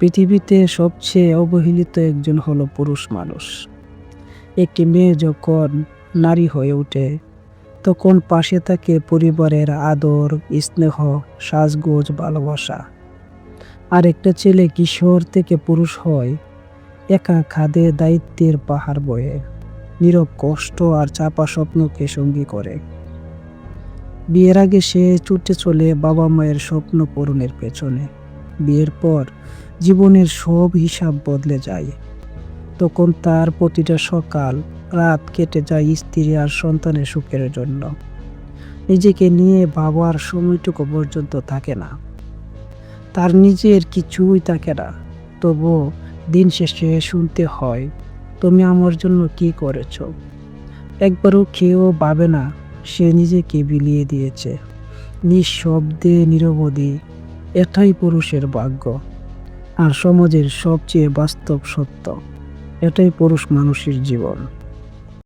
পৃথিবীতে সবচেয়ে অবহেলিত একজন হলো পুরুষ মানুষ। একটি মেয়ে যখন নারী হয়ে ওঠে তখন পাশে থাকে পরিবারের আদর, স্নেহ, সাজগোজ, ভালোবাসা। আর একটা ছেলে কিশোর থেকে পুরুষ হয় একা খাদে দায়িত্বের পাহাড় বয়ে, নীরব কষ্ট আর চাপা স্বপ্নকে সঙ্গী করে। বিয়ের আগে সে ছুটে চলে বাবা মায়ের স্বপ্ন পূরণের পেছনে। বিয়ের পর জীবনের সব হিসাব বদলে যায়। তখন তার প্রতিটা সকাল রাত কেটে যায় স্ত্রী আর সন্তানের সুখের জন্য। নিজেকে নিয়ে ভাবার সময়টুকু পর্যন্ত থাকে না। তার নিজের কিছুই থাকে না। তবুও দিন শেষে শুনতে হয়, তুমি আমার জন্য কি করেছ। একবারও কেউ ভাবে না সে নিজেকে বিলিয়ে দিয়েছে। নিঃশব্দে নিরবধি, এটাই পুরুষের ভাগ্য। আর সমাজের সবচেয়ে বাস্তব সত্য, এটাই পুরুষ মানুষের জীবন।